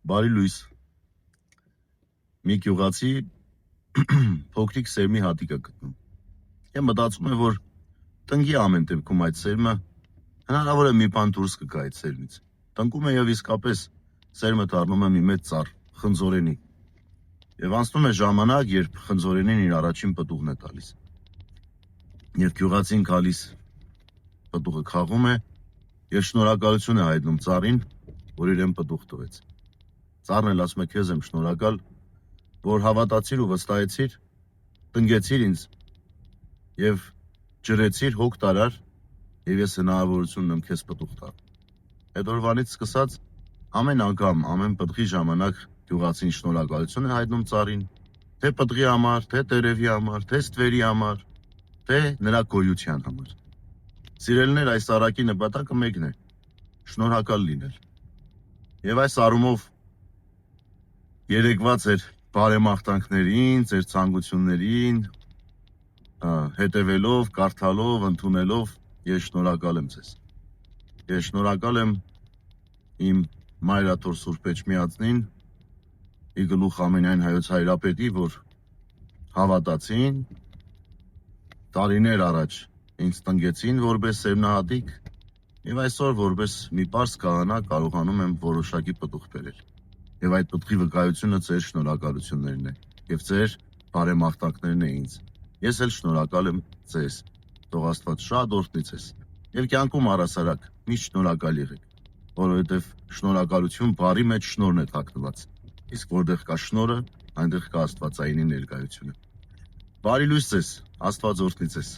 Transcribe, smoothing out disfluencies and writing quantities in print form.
Բարի լույս, մի գյուղացի փոքրիկ սերմի հատիկ է գտնում։ Եմ մտածում եմ, որ տնկի ամեն դեպքում այդ սերմը հնարավոր է մի բան դուրս կգա այդ սերմից։ Տնկում է եւ իսկապես սերմը դառնում է մի մեծ ծառ, խնձորենի։ Եվ անցնում է ժամանակ, երբ խնձորենին իր առաջին պտուղն է տալիս։ Երբ գյուղացին գալիս պտուղը քաղում է եւ շնորհակալություն է հայտնում ծառին, որ իրեն պտուղ տվեց։ Ծառն էլ ասում է քեզ եմ շնորհակալ, որ հավատացիր ու վստահեցիր, տնկեցիր ինձ եւ ջրեցիր հոգ տարար եւ ես հնարավորություն ունեմ քեզ պտուղ տալ։ Այդ օրվանից սկսած ամեն անգամ, ամեն պտղի ժամանակ գյուղացին շնորհակալություն է հայտնում ծառին, թե պտղի համար, թե տերևի համար, թե ստվերի համար, թե նրա գոյության համար։ Սիրելիներ, այս առակի նպատակը մեկն է՝ շնորհակալ լինել։ Եվ այս առումով երեկվա ձեր բարեմաղթանքներին, ձեր ցանկություններին հետևելով, կարդալով, ընդունելով ես շնորհակալ եմ ձեզ։ Ես շնորհակալ եմ իմ մայրաթոր Սուրբ Էջմիածնին, ի գլուխ ամենայն հայոց հայրապետի, որ հավատացին, տարիներ առաջ ինձ տնկեցին որպես սերմնահատիկ եւ այսօր որպես մի պարզ քահանա կարողանում եմ որոշակի պտուղ բերել։ Եվ այդ պտղի վկայությունը ձեր շնորհակալություններն է եւ ձեր բարեմաղթանքներն է ինձ։ Ես էլ շնորհակալ եմ ձեզ։ Թող Աստված շատ օրհնի ձեզ։ Եվ կյանքում առասարակ միշտ շնորհակալ եղեք, որովհետեւ շնորհակալություն բառի մեջ շնորհն է թաքնված։ Իսկ որտեղ կա շնորհը, այնտեղ կա Աստվածայինի ներկայությունը։ Բարի լույս ձեզ, Աստված օրհնի ձեզ։